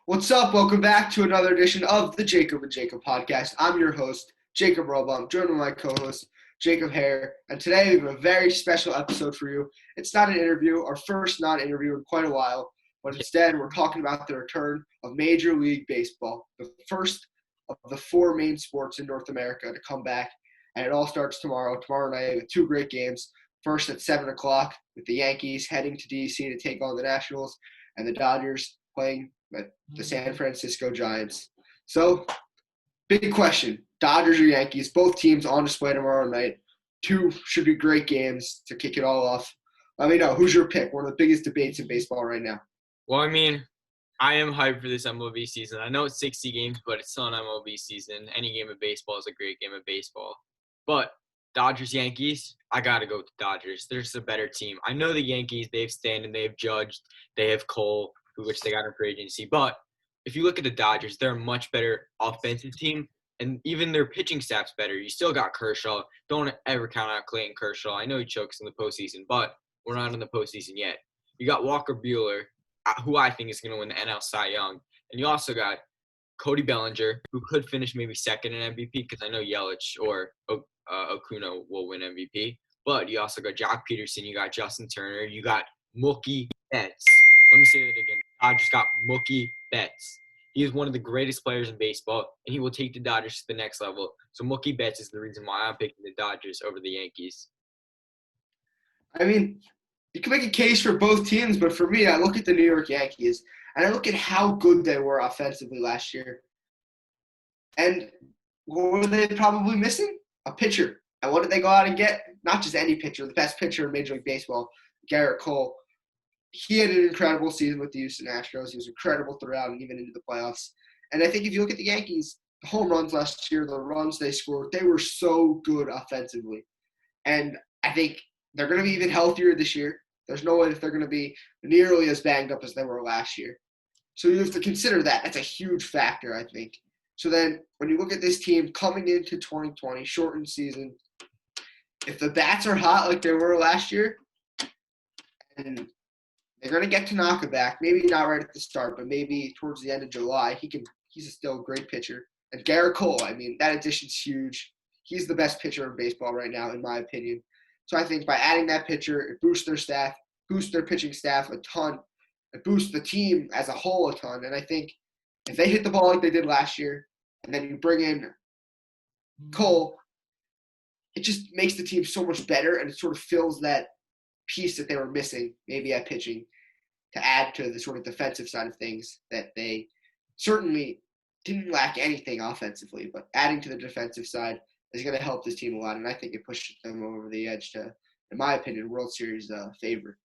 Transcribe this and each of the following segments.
What's up? Welcome back to another edition of the Jacob and Jacob podcast. I'm your host, Jacob Robum, joined by my co-host, Jacob Hare. And today we have a very special episode for you. It's not an interview, our first non-interview in quite a while, but instead we're talking about the return of Major League Baseball, the first of the four main sports in North America to come back. And it all starts tomorrow night with two great games. First at 7 o'clock with the Yankees heading to D.C. to take on the Nationals, and the Dodgers playing the San Francisco Giants. So, big question. Dodgers or Yankees, both teams on display tomorrow night. Two should be great games to kick it all off. Let me know, who's your pick? One of the biggest debates in baseball right now. Well, I am hyped for this MLB season. I know it's 60 games, but it's still an MLB season. Any game of baseball is a great game of baseball. But Dodgers-Yankees, I got to go with the Dodgers. They're just a better team. I know the Yankees, they have Stanton, they have Judge, they have Cole, which they got in free agency. But if you look at the Dodgers, they're a much better offensive team, and even their pitching staff's better. You still got Kershaw. Don't ever count out Clayton Kershaw. I know he chokes in the postseason, but we're not in the postseason yet. You got Walker Buehler, who I think is going to win the NL Cy Young. And you also got Cody Bellinger, who could finish maybe second in MVP because I know Yelich or Acuna will win MVP. But you also got Jock Peterson. You got Justin Turner. You got Mookie Betts. Let me say that again. Dodgers got Mookie Betts. He is one of the greatest players in baseball, and he will take the Dodgers to the next level. So Mookie Betts is the reason why I'm picking the Dodgers over the Yankees. I mean, you can make a case for both teams, but for me, I look at the New York Yankees, and I look at how good they were offensively last year. And what were they probably missing? A pitcher. And what did they go out and get? Not just any pitcher, the best pitcher in Major League Baseball, Garrett Cole. He had an incredible season with the Houston Astros. He was incredible throughout and even into the playoffs. And I think if you look at the Yankees, the home runs last year, the runs they scored, they were so good offensively. And I think they're going to be even healthier this year. There's no way that they're going to be nearly as banged up as they were last year. So you have to consider that. That's a huge factor, I think. So then when you look at this team coming into 2020, shortened season, if the bats are hot like they were last year, and they're going to get Tanaka back, maybe not right at the start, but maybe towards the end of July. He's still a great pitcher. And Garrett Cole, that addition's huge. He's the best pitcher in baseball right now, in my opinion. So I think by adding that pitcher, it boosts their staff, boosts their pitching staff a ton. It boosts the team as a whole a ton. And I think if they hit the ball like they did last year, and then you bring in Cole, it just makes the team so much better, and it sort of fills that piece that they were missing, maybe at pitching, to add to the sort of defensive side of things that they certainly didn't lack anything offensively, but adding to the defensive side is going to help this team a lot, and I think it pushes them over the edge to, in my opinion, World Series favorite.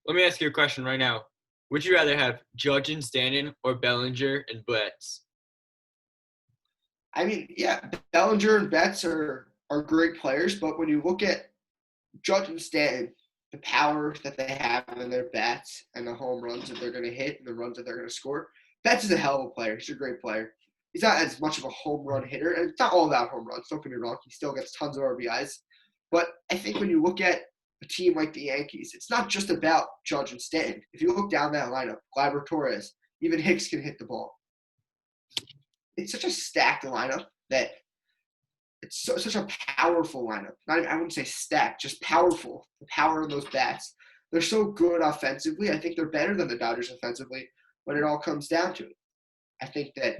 Let me ask you a question right now. Would you rather have Judge and Stanton or Bellinger and Betts? Bellinger and Betts are great players, but when you look at Judge and Stanton, the power that they have in their bats and the home runs that they're going to hit and the runs that they're going to score, Betts is a hell of a player. He's a great player. He's not as much of a home run hitter, and it's not all about home runs. Don't get me wrong. He still gets tons of RBIs. But I think when you look at a team like the Yankees, it's not just about Judge and Stanton. If you look down that lineup, Gleyber Torres, even Hicks can hit the ball. It's such a stacked lineup that it's such a powerful lineup. I wouldn't say stacked, just powerful. The power in those bats. They're so good offensively. I think they're better than the Dodgers offensively when it all comes down to it. I think that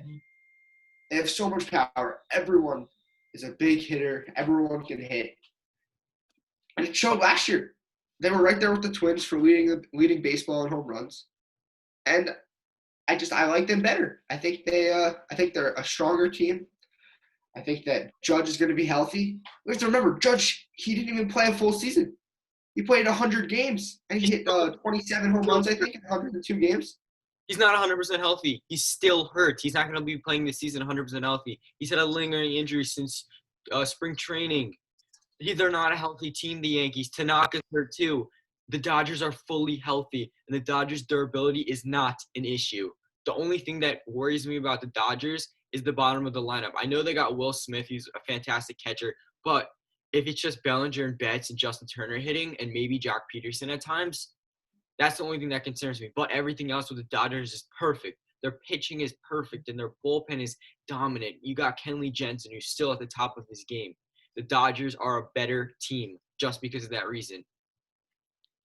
they have so much power. Everyone is a big hitter. Everyone can hit. And it showed last year. They were right there with the Twins for leading baseball in home runs. And I like them better. I think they're a stronger team. I think that Judge is going to be healthy. We have to remember, Judge, he didn't even play a full season. He played 100 games, and he hit 27 home runs, I think, in 102 games. He's not 100% healthy. He's still hurt. He's not going to be playing this season 100% healthy. He's had a lingering injury since spring training. They're not a healthy team, the Yankees. Tanaka's hurt too. The Dodgers are fully healthy, and the Dodgers' durability is not an issue. The only thing that worries me about the Dodgers is the bottom of the lineup. I know they got Will Smith, who's a fantastic catcher, but if it's just Bellinger and Betts and Justin Turner hitting and maybe Jock Peterson at times, that's the only thing that concerns me. But everything else with the Dodgers is perfect. Their pitching is perfect, and their bullpen is dominant. You got Kenley Jensen, who's still at the top of his game. The Dodgers are a better team just because of that reason.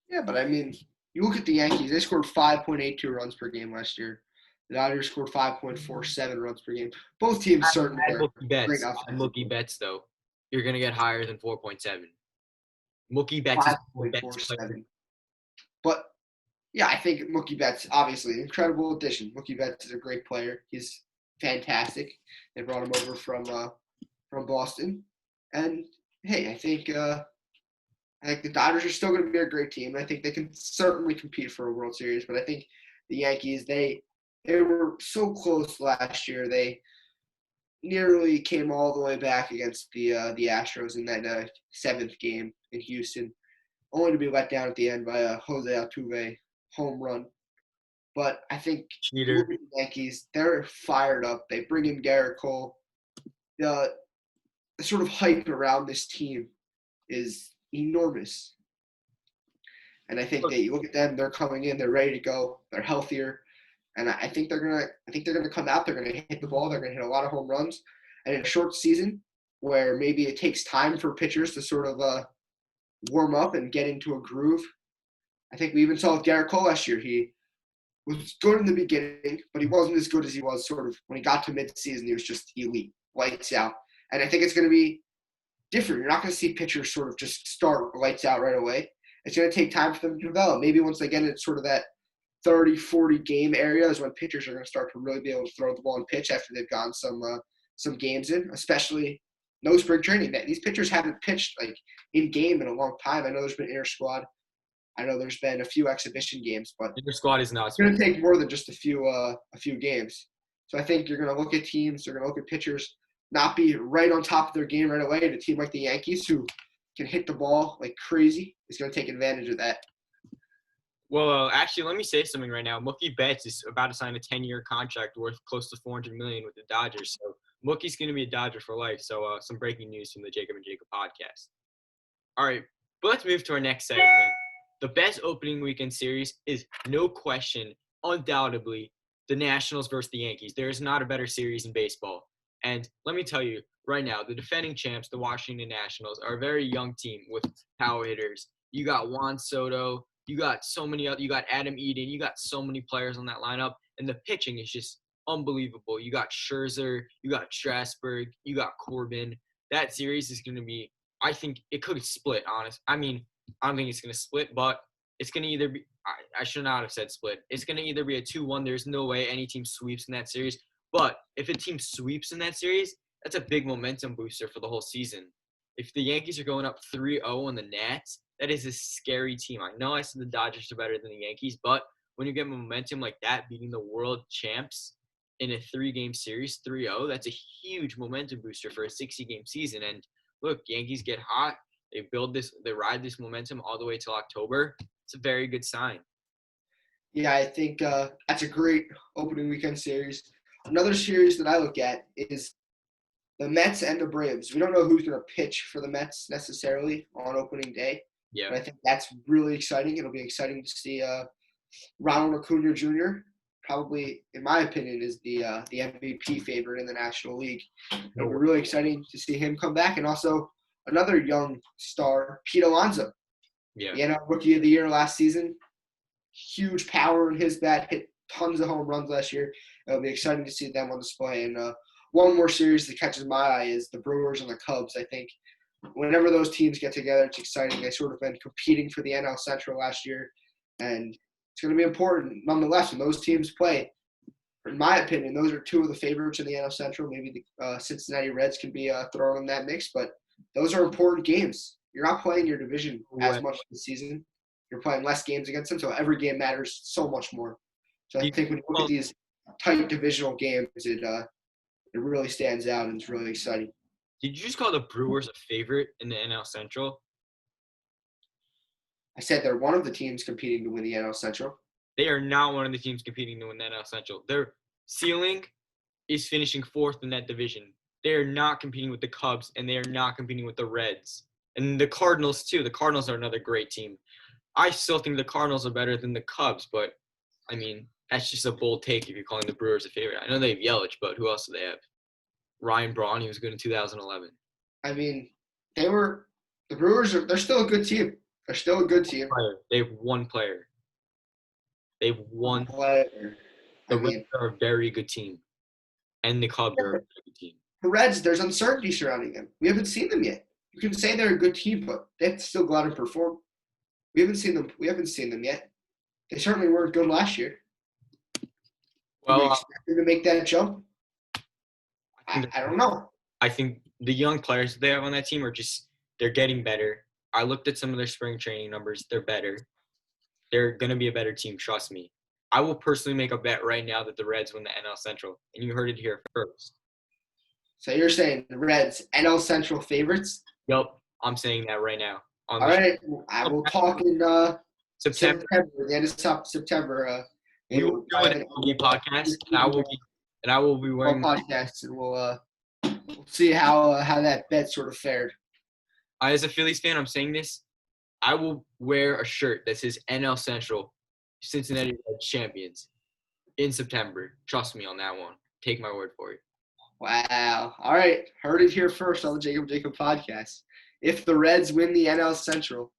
Yeah, but I mean, you look at the Yankees, they scored 5.82 runs per game last year. The Dodgers scored 5.47 runs per game. Both teams certainly Add are Mookie great Betts. Add offensive. Mookie Betts, though. You're going to get higher than 4.7. Mookie Betts is the best player. 5.47. But yeah, I think Mookie Betts, obviously, an incredible addition. Mookie Betts is a great player. He's fantastic. They brought him over from Boston, and hey, I think the Dodgers are still going to be a great team. I think they can certainly compete for a World Series. But I think the Yankees, they were so close last year. They nearly came all the way back against the Astros in that seventh game in Houston, only to be let down at the end by a Jose Altuve home run. But I think Cheater. the Yankees, they're fired up. They bring in Garrett Cole. The sort of hype around this team is enormous. And I think that you look at them, they're coming in, they're ready to go, they're healthier. And I think they're gonna come out, they're gonna hit the ball, they're gonna hit a lot of home runs. And in a short season where maybe it takes time for pitchers to sort of warm up and get into a groove. I think we even saw with Garrett Cole last year. He was good in the beginning, but he wasn't as good as he was sort of when he got to midseason. He was just elite, lights out. And I think it's going to be different. You're not going to see pitchers sort of just start lights out right away. It's going to take time for them to develop. Maybe once they get into sort of that 30, 40 game area is when pitchers are going to start to really be able to throw the ball and pitch after they've gotten some games in, especially no spring training. These pitchers haven't pitched like in game in a long time. I know there's been inter squad. I know there's been a few exhibition games, but Your squad is not. it's going to take more than just a few games. So I think you're going to look at teams, they're going to look at pitchers not be right on top of their game right away. And a team like the Yankees, who can hit the ball like crazy, is going to take advantage of that. Well, actually, let me say something right now. Mookie Betts is about to sign a 10-year contract worth close to $400 million with the Dodgers. So Mookie's going to be a Dodger for life. So some breaking news from the Jacob and Jacob podcast. All right, but let's move to our next segment. The best opening weekend series is, no question, undoubtedly, the Nationals versus the Yankees. There is not a better series in baseball. And let me tell you right now, the defending champs, the Washington Nationals, are a very young team with power hitters. You got Juan Soto. You got so many other. You got Adam Eden. You got so many players on that lineup. And the pitching is just unbelievable. You got Scherzer. You got Strasburg. You got Corbin. That series is going to be, I think it could split, honest. I mean, I don't think it's going to split, but it's going to either be – I should not have said split. It's going to either be a 2-1. There's no way any team sweeps in that series. But if a team sweeps in that series, that's a big momentum booster for the whole season. If the Yankees are going up 3-0 on the Nats, that is a scary team. I know I said the Dodgers are better than the Yankees, but when you get momentum like that, beating the world champs in a 3-game series, 3-0, that's a huge momentum booster for a 60-game season. And look, Yankees get hot. They ride this momentum all the way till October. It's a very good sign. Yeah, I think that's a great opening weekend series. Another series that I look at is the Mets and the Braves. We don't know who's going to pitch for the Mets necessarily on opening day. Yeah. But I think that's really exciting. It'll be exciting to see Ronald Acuna Jr. probably, in my opinion, is the MVP favorite in the National League. It'll be really exciting to see him come back. And also another young star, Pete Alonso. Yeah. The NL Rookie of the Year last season. Huge power in his bat. Hit tons of home runs last year. It'll be exciting to see them on display. And one more series that catches my eye is the Brewers and the Cubs. I think whenever those teams get together, it's exciting. They sort of been competing for the NL Central last year. And it's going to be important nonetheless when those teams play. In my opinion, those are two of the favorites in the NL Central. Maybe the Cincinnati Reds can be thrown in that mix, but those are important games. You're not playing your division as much this season. You're playing less games against them, so every game matters so much more. So I think when you look at these tight divisional games, it really stands out and it's really exciting. Did you just call the Brewers a favorite in the NL Central? I said they're one of the teams competing to win the NL Central. They are not one of the teams competing to win the NL Central. Their ceiling is finishing fourth in that division. They are not competing with the Cubs, and they are not competing with the Reds. And the Cardinals, too. The Cardinals are another great team. I still think the Cardinals are better than the Cubs, but, I mean, That's just a bold take if you're calling the Brewers a favorite. I know they have Yelich, but who else do they have? Ryan Braun, he was good in 2011. I mean, the Brewers they're still a good team. They're still a good team. They have one player. They've won. Player. The Reds are a very good team, and the Cubs are a very good team. The Reds, there's uncertainty surrounding them. We haven't seen them yet. You can say they're a good team, but they have to still go out and perform. We haven't seen them. We haven't seen them yet. They certainly weren't good last year. Well, we expect them to make that jump. I don't know. I think the young players they have on that team they're getting better. I looked at some of their spring training numbers. They're better. They're going to be a better team. Trust me. I will personally make a bet right now that the Reds win the NL Central, and you heard it here first. So you're saying the Reds, NL Central favorites? Yep, I'm saying that right now. All right, I will talk in September. The end of September. We will do an MLB podcast, and I will be wearing podcasts, and we'll see how that bet sort of fared. As a Phillies fan, I'm saying this. I will wear a shirt that says NL Central, Cincinnati Reds champions in September. Trust me on that one. Take my word for it. Wow. All right. Heard it here first on the Jacob podcast. If the Reds win the NL Central,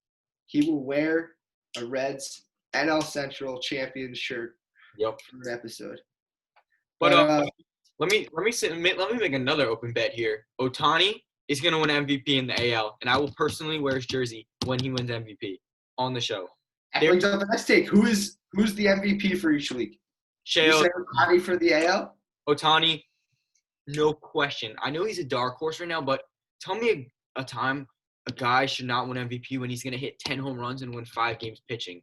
he will wear a Reds NL Central champion shirt. Yep. For an episode. But let me make another open bet here. Ohtani is going to win MVP in the AL, and I will personally wear his jersey when he wins MVP on the show. That brings up the next take. Who's the MVP for each league? You say Ohtani for the AL? Ohtani, no question. I know he's a dark horse right now, but tell me a time a guy should not win MVP when he's going to hit 10 home runs and win 5 games pitching.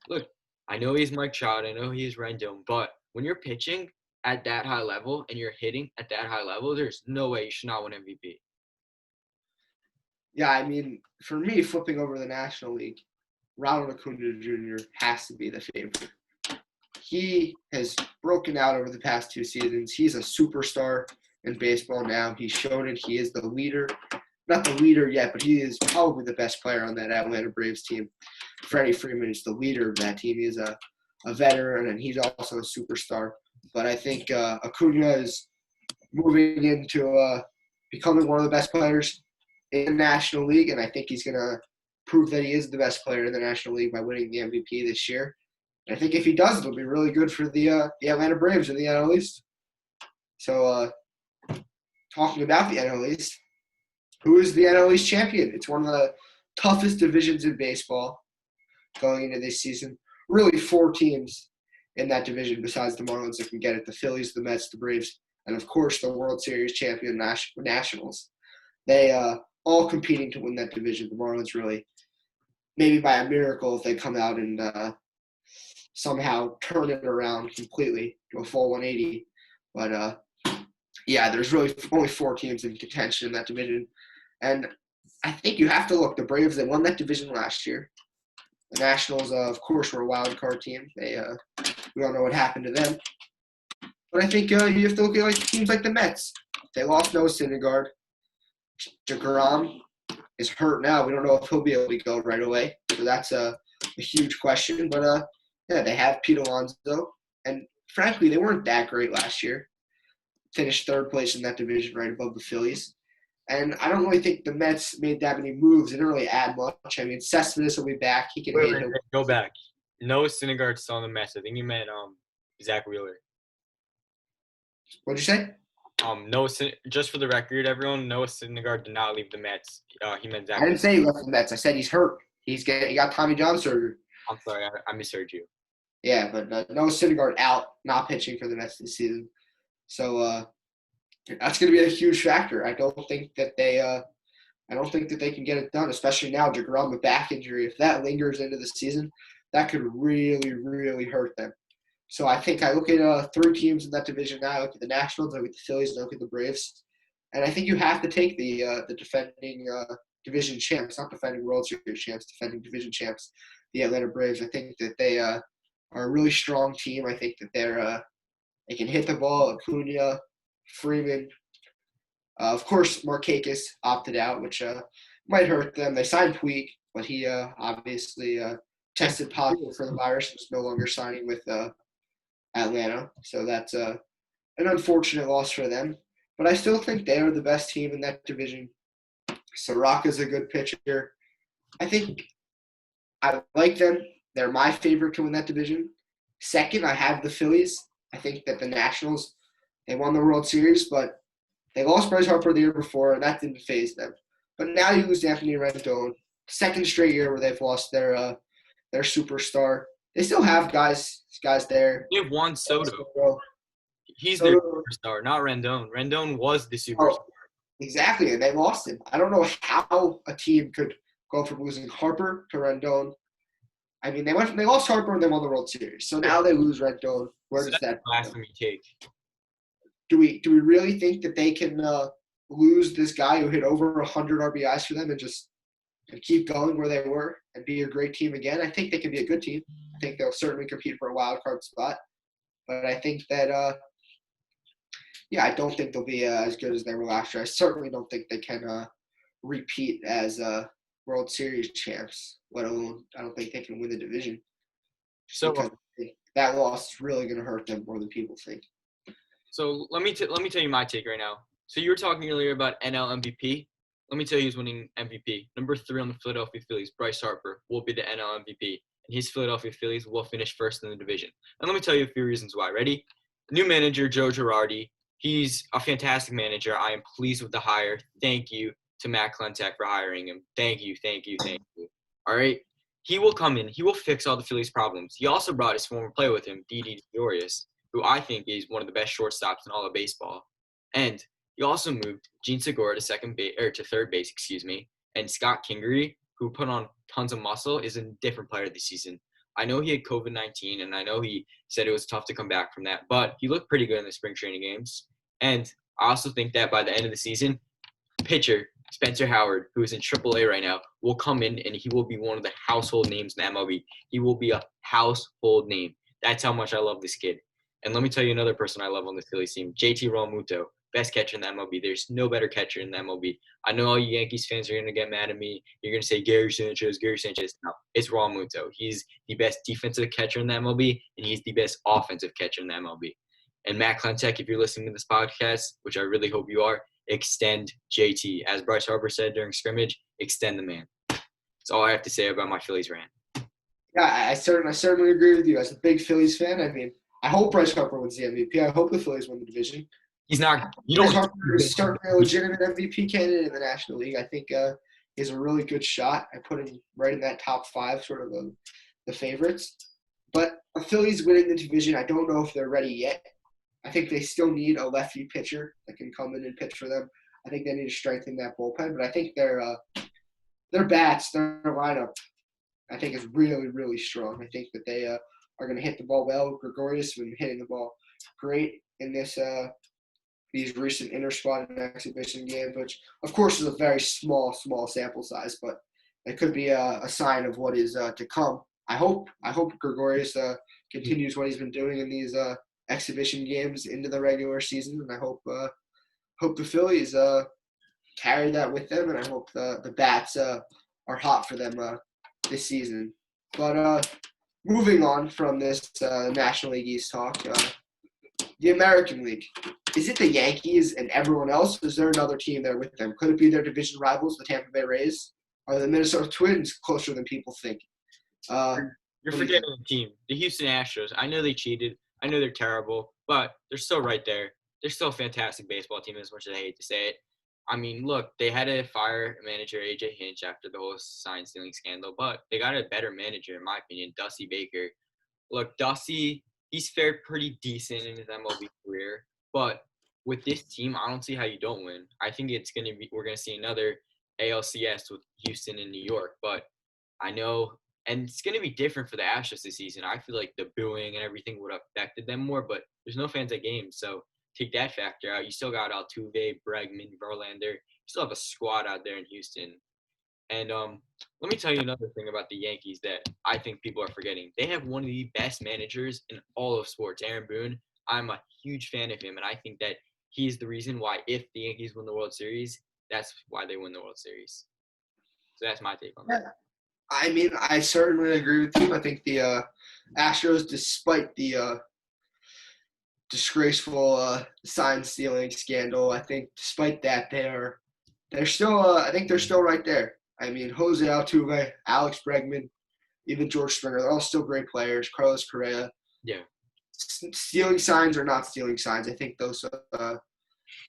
Look, I know he's Mike Trout. I know he's Rendon, but when you're pitching at that high level and you're hitting at that high level, there's no way you should not win MVP. Yeah, I mean, for me, flipping over the National League, Ronald Acuna Jr. has to be the favorite. He has broken out over the past 2 seasons. He's a superstar in baseball now. He's shown it. He is the leader. Not the leader yet, but he is probably the best player on that Atlanta Braves team. Freddie Freeman is the leader of that team. He is a veteran, and he's also a superstar. But I think Acuna is moving into becoming one of the best players in the National League, and I think he's going to prove that he is the best player in the National League by winning the MVP this year. And I think if he does, it'll be really good for the Atlanta Braves in the NL East. So, talking about the NL East, who is the NL East champion? It's one of the toughest divisions in baseball going into this season. Really 4 teams in that division besides the Marlins that can get it. The Phillies, the Mets, the Braves, and, of course, the World Series champion Nationals. They all competing to win that division. The Marlins really, maybe by a miracle, if they come out and somehow turn it around completely to a full 180. But, yeah, there's really only 4 teams in contention in that division. And I think you have to look. The Braves, they won that division last year. The Nationals, of course, were a wild card team. We all know what happened to them. But I think you have to look at teams like the Mets. They lost Noah Syndergaard. DeGrom is hurt now. We don't know if he'll be able to go right away. So that's a huge question. But, yeah, they have Pete Alonso. And, frankly, they weren't that great last year. Finished 3rd place in that division right above the Phillies. And I don't really think the Mets made that many moves. They didn't really add much. I mean, Cespedes will be back. He can go back. Noah Syndergaard's still on the Mets. I think you meant Zach Wheeler. What'd you say? Just for the record, everyone, Noah Syndergaard did not leave the Mets. He meant Zach. I didn't say he left the Mets. I said he's hurt. He got Tommy John surgery. I'm sorry, I misheard you. Yeah, but Noah Syndergaard out, not pitching for the Mets this season. So that's going to be a huge factor. I don't think that they can get it done, especially now DeGrom with back injury. If that lingers into the season, that could really, really hurt them. So I think I look at 3 teams in that division now. I look at the Nationals, I look at the Phillies, and I look at the Braves. And I think you have to take the defending division champs, not defending World Series champs, defending division champs, the Atlanta Braves. I think that they are a really strong team. I think that they can hit the ball. Acuna, Freeman. Of course, Markakis opted out, which might hurt them. They signed Puig, but he obviously tested positive for the virus and is no longer signing with Atlanta. So that's an unfortunate loss for them. But I still think they are the best team in that division. Soraka's a good pitcher. I think I like them. They're my favorite to win that division. Second, I have the Phillies. I think that the Nationals, they won the World Series, but they lost Bryce Harper the year before, and that didn't faze them. But now you lose Anthony Rendon, second straight year where they've lost their superstar. They still have guys there. They have Juan Soto. He's Soto. their superstar, not Rendon. Rendon was the superstar. Exactly, and they lost him. I don't know how a team could go from losing Harper to Rendon. I mean, they lost Harper and they won the World Series. So now they lose Rendon. Where does that blasphemy take? Do we really think that they can lose this guy who hit over 100 RBIs for them and keep going where they were and be a great team again? I think they can be a good team. I think they'll certainly compete for a wild card spot. But I think that, I don't think they'll be as good as they were last year. I certainly don't think they can repeat as World Series champs, let alone I don't think they can win the division. So that loss is really going to hurt them more than people think. So let me tell you my take right now. So you were talking earlier about NL MVP. Let me tell you who's winning MVP. Number 3 on the Philadelphia Phillies, Bryce Harper, will be the NL MVP. And his Philadelphia Phillies will finish first in the division. And let me tell you a few reasons why. Ready? New manager, Joe Girardi. He's a fantastic manager. I am pleased with the hire. Thank you to Matt Klentak for hiring him. Thank you. All right? He will come in. He will fix all the Phillies' problems. He also brought his former player with him, Didi Gregorius, who I think is one of the best shortstops in all of baseball. And he also moved Gene Segura to third base, and Scott Kingery, who put on tons of muscle, is a different player this season. I know he had COVID-19, and I know he said it was tough to come back from that, but he looked pretty good in the spring training games. And I also think that by the end of the season, pitcher Spencer Howard, who is in AAA right now, will come in, and he will be one of the household names in the MLB. He will be a household name. That's how much I love this kid. And let me tell you another person I love on the Phillies team, JT Realmuto, best catcher in the MLB. There's no better catcher in the MLB. I know all you Yankees fans are going to get mad at me. You're going to say Gary Sanchez. No, it's Realmuto. He's the best defensive catcher in the MLB, and he's the best offensive catcher in the MLB. And Matt Klentak, if you're listening to this podcast, which I really hope you are, extend JT. As Bryce Harper said during scrimmage, extend the man. That's all I have to say about my Phillies rant. Yeah, I certainly agree with you. As a big Phillies fan, I mean, I hope Bryce Harper wins the MVP. I hope the Phillies win the division. He's not. Bryce Harper is certainly a legitimate MVP candidate in the National League. I think he has a really good shot. I put him right in that top 5, sort of the favorites. But the Phillies winning the division, I don't know if they're ready yet. I think they still need a lefty pitcher that can come in and pitch for them. I think they need to strengthen that bullpen. But I think their bats, their lineup, I think is really, really strong. I think that they are going to hit the ball well. Gregorius has been hitting the ball great in these recent inter-squad and exhibition games, which, of course, is a very small sample size, but it could be a sign of what is to come. I hope Gregorius continues what he's been doing in these exhibition games into the regular season, and I hope the Phillies carry that with them, and I hope the bats are hot for them this season. But moving on from this National League East talk, the American League. Is it the Yankees and everyone else? Or is there another team there with them? Could it be their division rivals, the Tampa Bay Rays? Are the Minnesota Twins closer than people think? You're forgetting the team, the Houston Astros. I know they cheated. I know they're terrible, but they're still right there. They're still a fantastic baseball team, as much as I hate to say it. I mean, look, they had to fire manager A.J. Hinch after the whole sign-stealing scandal, but they got a better manager, in my opinion, Dusty Baker. Look, Dusty, he's fared pretty decent in his MLB career, but with this team, I don't see how you don't win. I think we're going to see another ALCS with Houston and New York, but I know – and it's going to be different for the Astros this season. I feel like the booing and everything would have affected them more, but there's no fans at games. So take that factor out. You still got Altuve, Bregman, Verlander. You still have a squad out there in Houston. And let me tell you another thing about the Yankees that I think people are forgetting. They have one of the best managers in all of sports, Aaron Boone. I'm a huge fan of him, and I think that he's the reason why if the Yankees win the World Series, that's why they win the World Series. So that's my take on that. I mean, I certainly agree with you. I think the Astros, despite the disgraceful sign stealing scandal. I think despite that, they're still I think they're still right there. I mean, Jose Altuve, Alex Bregman, even George Springer, they're all still great players. Carlos Correa. Yeah. Stealing signs or not stealing signs, I think those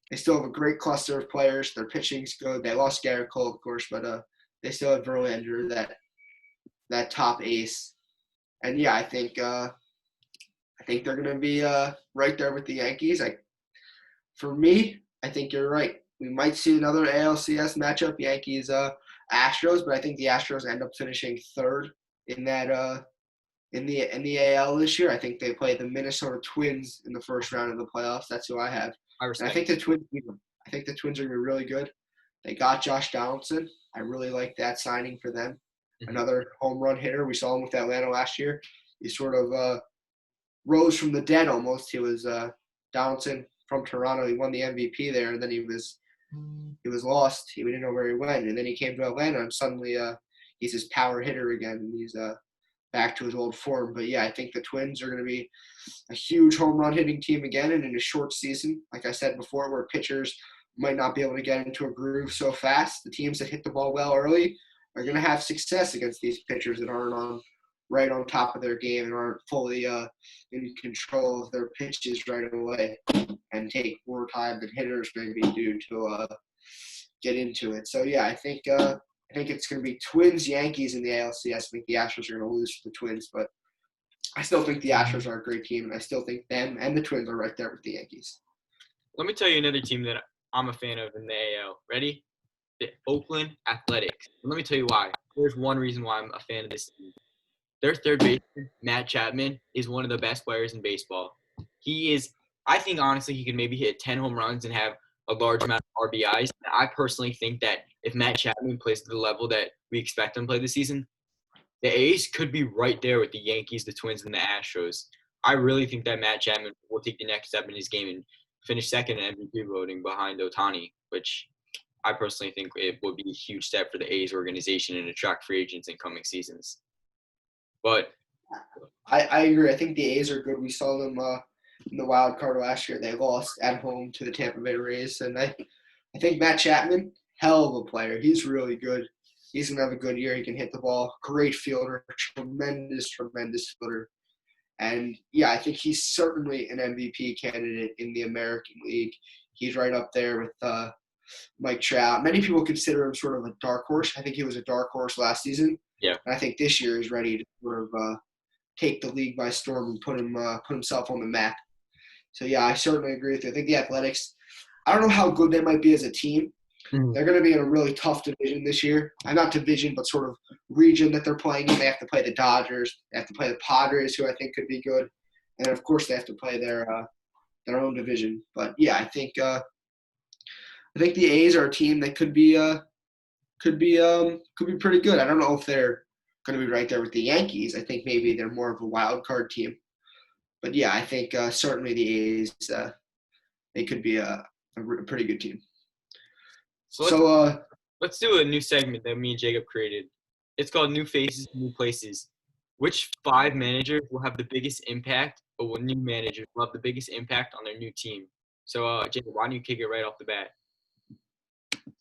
they still have a great cluster of players. Their pitching's good. They lost Garrett Cole, of course, but they still have Verlander, that top ace. And yeah, I think they're going to be right there with the Yankees. For me, I think you're right. We might see another ALCS matchup, Yankees Astros, but I think the Astros end up finishing third in that in the AL this year. I think they play the Minnesota Twins in the first round of the playoffs. That's who I have. I And respect. I think the Twins beat them. I think the Twins are going to be really good. They got Josh Donaldson. I really like that signing for them. Mhm. Another home run hitter. We saw him with Atlanta last year. He sort of rose from the dead almost. He was Donaldson from Toronto. He won the MVP there, and then he was lost. He didn't know where he went, and then he came to Atlanta, and suddenly he's his power hitter again, and he's back to his old form. But yeah, I think the Twins are going to be a huge home run hitting team again, and in a short season, like I said before, where pitchers might not be able to get into a groove so fast, the teams that hit the ball well early are going to have success against these pitchers that aren't right on top of their game and aren't fully in control of their pitches right away and take more time than hitters maybe do to get into it. So yeah, I think it's going to be Twins Yankees in the ALCS. I think the Astros are going to lose to the Twins, but I still think the Astros are a great team, and I still think them and the Twins are right there with the Yankees. Let me tell you another team that I'm a fan of in the AL. Ready? The Oakland Athletics. And let me tell you why. There's one reason why I'm a fan of this team. Their third baseman, Matt Chapman, is one of the best players in baseball. He is, I think, honestly, he could maybe hit 10 home runs and have a large amount of RBIs. And I personally think that if Matt Chapman plays to the level that we expect him to play this season, the A's could be right there with the Yankees, the Twins, and the Astros. I really think that Matt Chapman will take the next step in his game and finish second in MVP voting behind Ohtani, which I personally think it would be a huge step for the A's organization and attract free agents in coming seasons. But I agree. I think the A's are good. We saw them in the wild card last year. They lost at home to the Tampa Bay Rays, and I think Matt Chapman, hell of a player. He's really good. He's going to have a good year. He can hit the ball. Great fielder. Tremendous fielder. And, yeah, I think he's certainly an MVP candidate in the American League. He's right up there with Mike Trout. Many people consider him sort of a dark horse. I think he was a dark horse last season. yeah, And I think this year he's ready to sort of take the league by storm and put himself on the map. So, yeah, I certainly agree with you. I think the Athletics, I don't know how good they might be as a team. They're going to be in a really tough division this year. Not division, but sort of region that they're playing in. They have to play the Dodgers. They have to play the Padres, who I think could be good. And, of course, they have to play their own division. But, yeah, I think the A's are a team that could be pretty good. I don't know if they're going to be right there with the Yankees. I think maybe they're more of a wild card team. But, yeah, I think certainly the A's, they could be a pretty good team. So let's do a new segment that me and Jacob created. It's called New Faces, New Places. Which 5 managers will have the biggest impact, or will new managers will have the biggest impact on their new team? So, Jacob, why don't you kick it right off the bat?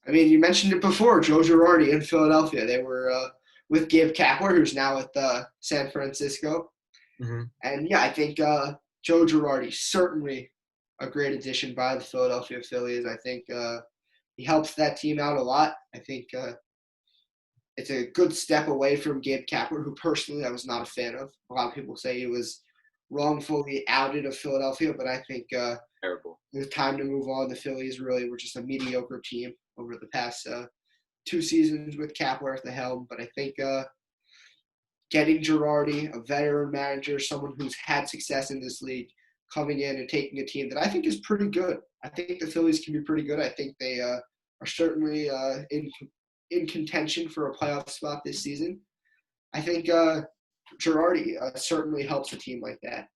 I mean, you mentioned it before, Joe Girardi in Philadelphia. They were with Gabe Kapler, who's now with San Francisco. Mm-hmm. And, yeah, I think Joe Girardi, certainly a great addition by the Philadelphia Phillies. I think he helps that team out a lot. I think it's a good step away from Gabe Kapler, who personally I was not a fan of. A lot of people say he was wrongfully outed of Philadelphia, but I think Terrible. it was time to move on. The Phillies really were just a mediocre team over the past 2 seasons with Kapler at the helm. But I think getting Girardi, a veteran manager, someone who's had success in this league, coming in and taking a team that I think is pretty good. I think the Phillies can be pretty good. I think they are certainly in contention for a playoff spot this season. I think Girardi certainly helps a team like that.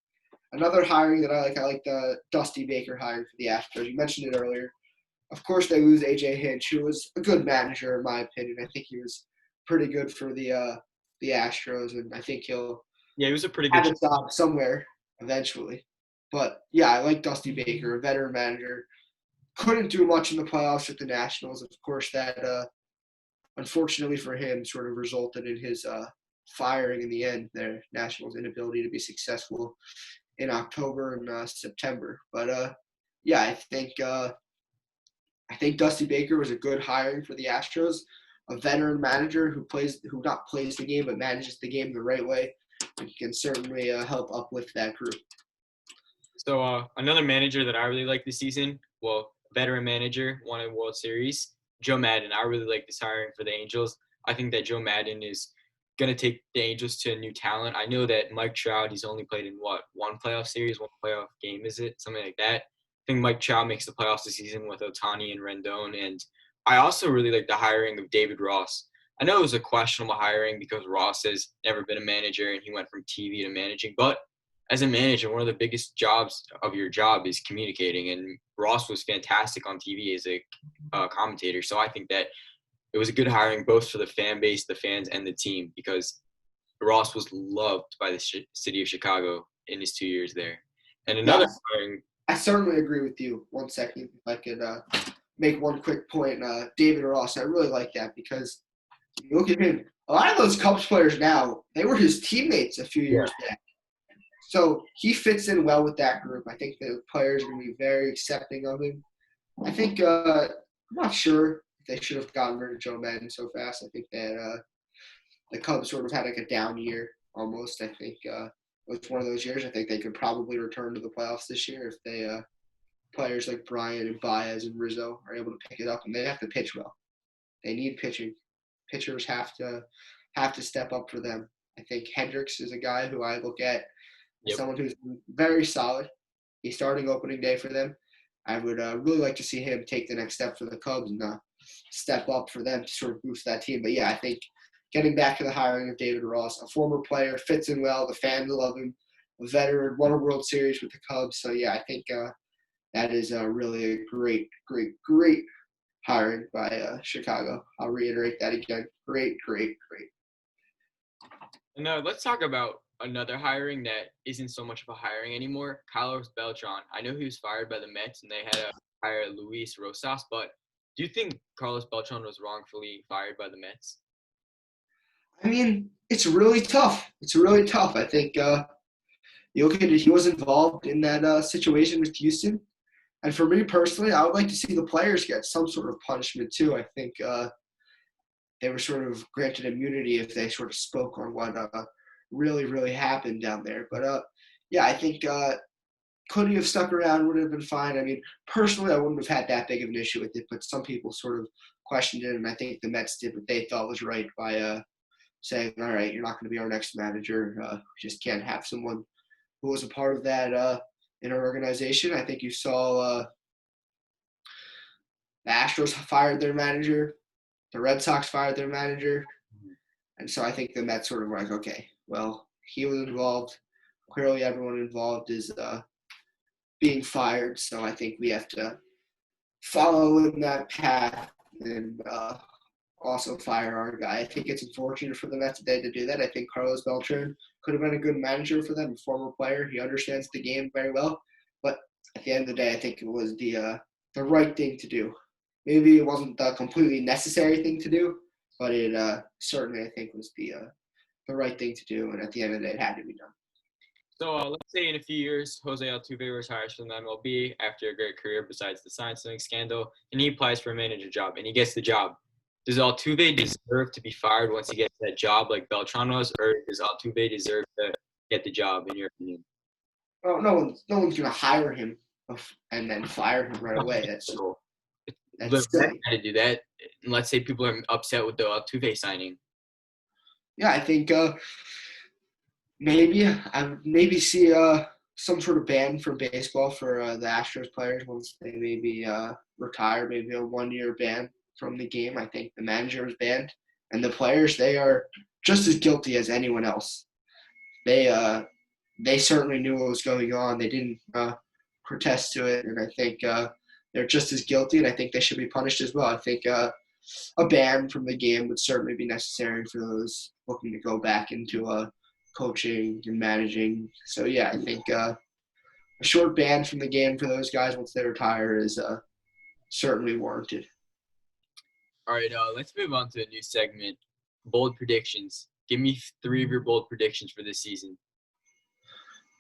Another hiring that I like the Dusty Baker hiring for the Astros. You mentioned it earlier. Of course, they lose A.J. Hinch, who was a good manager in my opinion. I think he was pretty good for the Astros, and I think he'll Yeah, he was a pretty have good. a job somewhere eventually. But yeah, I like Dusty Baker, a veteran manager. Couldn't do much in the playoffs with the Nationals. Of course, that unfortunately for him sort of resulted in his firing in the end. Their Nationals' inability to be successful in October and September. But yeah, I think Dusty Baker was a good hiring for the Astros, a veteran manager who not plays the game but manages the game the right way, and can certainly help uplift that group. So another manager that I really like this season, well, veteran manager, won a World Series, Joe Madden. I really like this hiring for the Angels. I think that Joe Madden is going to take the Angels to a new talent. I know that Mike Trout, he's only played in one playoff series, one playoff game, is it? Something like that. I think Mike Trout makes the playoffs this season with Ohtani and Rendon. And I also really like the hiring of David Ross. I know it was a questionable hiring because Ross has never been a manager and he went from TV to managing, but as a manager, one of the biggest jobs of your job is communicating. And Ross was fantastic on TV as a commentator. So I think that it was a good hiring both for the fan base, the fans, and the team because Ross was loved by the city of Chicago in his 2 years there. And another Yes, hiring. I certainly agree with you. 1 second, if I could make one quick point. David Ross, I really like that because you look at him. A lot of those Cubs players now, they were his teammates a few Yeah. years back. So he fits in well with that group. I think the players are going to be very accepting of him. I think I'm not sure if they should have gotten rid of Joe Madden so fast. I think that the Cubs sort of had like a down year almost. I think it was one of those years. I think they could probably return to the playoffs this year if they players like Bryant and Baez and Rizzo are able to pick it up, and they have to pitch well. They need pitching. Pitchers have to step up for them. I think Hendricks is a guy who I look at as Yep. someone who's very solid. He's starting opening day for them. I would really like to see him take the next step for the Cubs and step up for them to sort of boost that team. But yeah, I think getting back to the hiring of David Ross, a former player, fits in well. The fans love him. A veteran, won a World Series with the Cubs. So yeah, I think that is really a great, great, great hiring by Chicago. I'll reiterate that again. Great, great, great. And let's talk about another hiring that isn't so much of a hiring anymore. Carlos Beltran. I know he was fired by the Mets and they had to hire Luis Rosas, but do you think Carlos Beltran was wrongfully fired by the Mets? I mean, it's really tough. It's really tough. I think you look at it, he was involved in that situation with Houston. And for me personally, I would like to see the players get some sort of punishment too. I think they were sort of granted immunity if they sort of spoke on what really, really happened down there. But yeah, I think could he have stuck around? Would have been fine. I mean, personally, I wouldn't have had that big of an issue with it, but some people sort of questioned it, and I think the Mets did what they thought was right by saying, all right, you're not going to be our next manager. We just can't have someone who was a part of that in our organization. I think you saw the Astros fired their manager. The Red Sox fired their manager. And so I think the Mets sort of were like, okay, well, he was involved. Clearly everyone involved is being fired. So I think we have to follow in that path and also fire our guy. I think it's unfortunate for the Mets today to do that. I think Carlos Beltran could have been a good manager for them, a former player. He understands the game very well. But at the end of the day, I think it was the right thing to do. Maybe it wasn't the completely necessary thing to do, but it certainly, I think, was the right thing to do. And at the end of the day, it had to be done. So let's say in a few years, Jose Altuve retires from the MLB after a great career besides the sign stealing scandal, and he applies for a manager job, and he gets the job. Does Altuve deserve to be fired once he gets that job like Beltran was, or does Altuve deserve to get the job, in your opinion? Well, no one's going to hire him and then fire him right away. That's Let's silly. try to do that. And let's say people are upset with the Altuve signing. Yeah, I think maybe I would maybe see some sort of ban from baseball for the Astros players once they maybe retire, maybe a 1 year ban from the game. I think the manager was banned, and the players, they are just as guilty as anyone else. They certainly knew what was going on. They didn't protest to it, and I think they're just as guilty, and I think they should be punished as well. I think a ban from the game would certainly be necessary for those looking to go back into coaching and managing. So yeah, I think a short ban from the game for those guys once they retire is certainly warranted. All right, let's move on to a new segment, bold predictions. Give me 3 of your bold predictions for this season.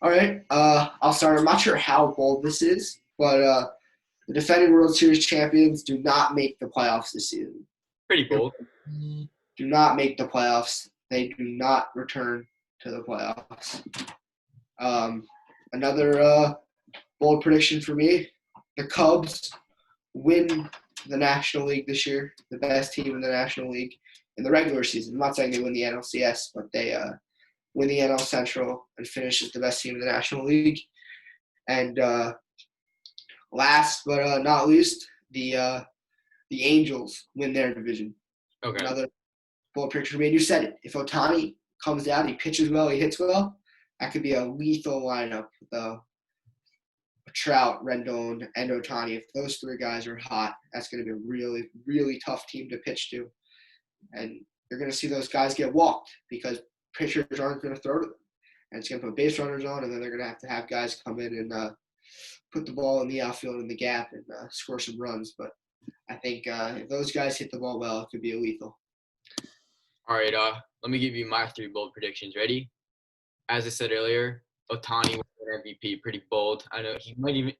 All right, I'll start. I'm not sure how bold this is, but the defending World Series champions do not make the playoffs this season. Pretty bold. Do not make the playoffs. They do not return to the playoffs. Another bold prediction for me, the Cubs win the National League this year, the best team in the National League in the regular season. I'm not saying they win the NLCS, but they win the NL Central and finish as the best team in the National League. And last but not least, the Angels win their division. Okay. Another bold prediction for me. And you said it. If Ohtani comes out, he pitches well, he hits well, that could be a lethal lineup with Trout, Rendon, and Ohtani. If those 3 guys are hot, that's going to be a really, really tough team to pitch to. And you're going to see those guys get walked because pitchers aren't going to throw to them. And it's going to put base runners on, and then they're going to have guys come in and put the ball in the outfield in the gap and score some runs. But I think if those guys hit the ball well, it could be a lethal. All right, let me give you my 3 bold predictions. Ready? As I said earlier, Ohtani will win MVP, pretty bold. I know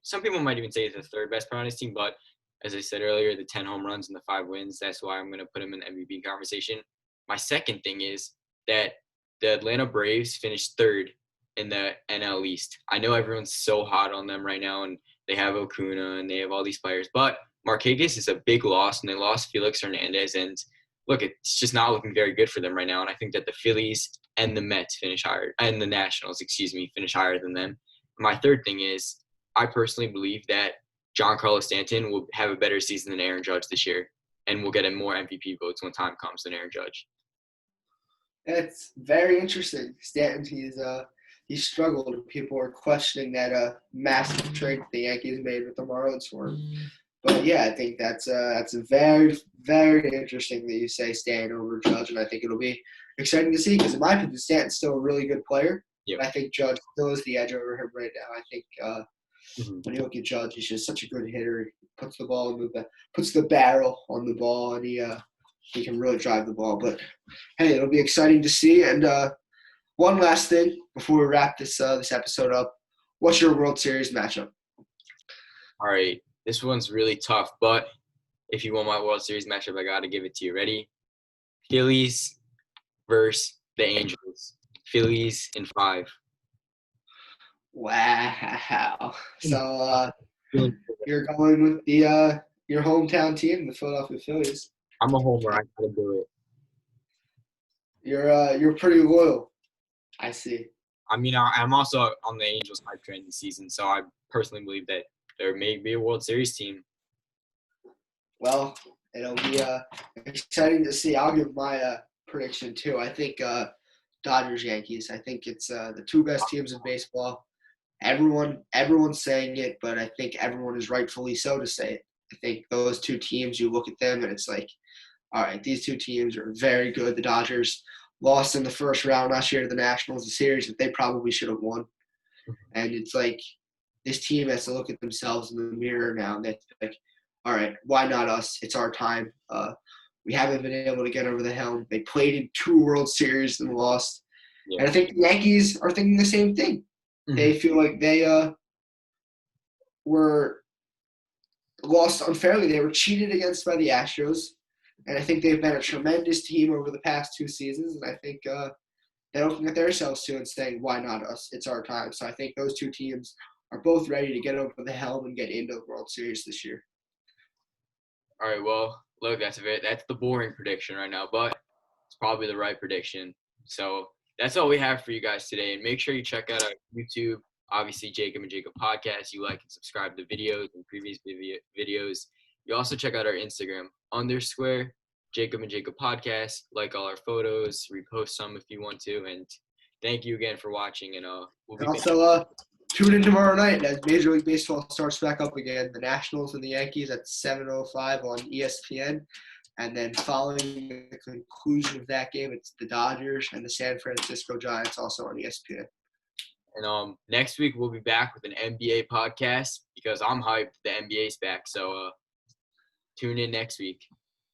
some people might even say he's the 3rd best player on his team, but as I said earlier, the 10 home runs and the 5 wins, that's why I'm going to put him in the MVP conversation. My second thing is that the Atlanta Braves finished 3rd in the NL East. I know everyone's so hot on them right now, and they have Acuna and they have all these players, but Marquez is a big loss, and they lost Felix Hernandez, and look, it's just not looking very good for them right now, and I think that the Phillies and the Mets finish higher, and the Nationals, finish higher than them. My third thing is I personally believe that Giancarlo Stanton will have a better season than Aaron Judge this year and will get more MVP votes when time comes than Aaron Judge. It's very interesting. Stanton, he's struggled. People are questioning that massive trade the Yankees made with the Marlins for him. But yeah, I think that's a very, very interesting that you say Stanton over Judge, and I think it'll be exciting to see because in my opinion, Stanton's still a really good player. Yep. But I think Judge still has the edge over him right now. I think when you look at Judge, he's just such a good hitter. He puts the ball puts the barrel on the ball, and he can really drive the ball. But hey, it'll be exciting to see. And one last thing before we wrap this episode up, what's your World Series matchup? All right, this one's really tough, but if you want my World Series matchup, I got to give it to you. Ready? Phillies versus the Angels. Phillies in 5. Wow. So you're going with your hometown team, the Philadelphia Phillies. I'm a homer. I got to do it. You're pretty loyal. I see. I mean, I'm also on the Angels hype train this season, so I personally believe that there may be a World Series team. Well, it'll be exciting to see. I'll give my prediction too. I think Dodgers Yankees. I think it's the 2 best teams in baseball. Everyone's saying it, but I think everyone is rightfully so to say it. I think those 2 teams, you look at them and it's like, all right, these 2 teams are very good. The Dodgers lost in the first round last year to the Nationals, a series that they probably should have won. And it's like this team has to look at themselves in the mirror now and they're like, all right, why not us? It's our time. We haven't been able to get over the helm. They played in 2 World Series and lost. Yeah. And I think the Yankees are thinking the same thing. Mm-hmm. They feel like they were lost unfairly. They were cheated against by the Astros. And I think they've been a tremendous team over the past 2 seasons. And I think they're looking at themselves too and saying, why not us? It's our time. So I think those 2 teams are both ready to get over the helm and get into the World Series this year. All right, well, look, that's the boring prediction right now, but it's probably the right prediction. So that's all we have for you guys today. And make sure you check out our YouTube, obviously Jacob and Jacob podcast. You like and subscribe to videos and previous videos. You also check out our Instagram, _Jacob and Jacob podcast. Like all our photos, repost some if you want to. And thank you again for watching. And we'll be also tune in tomorrow night as Major League Baseball starts back up again. The Nationals and the Yankees at 7:05 on ESPN. And then following the conclusion of that game, it's the Dodgers and the San Francisco Giants also on ESPN. And next week we'll be back with an NBA podcast because I'm hyped. The NBA's back. So tune in next week.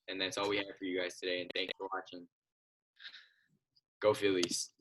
And that's all we have for you guys today. And thanks for watching. Go Phillies.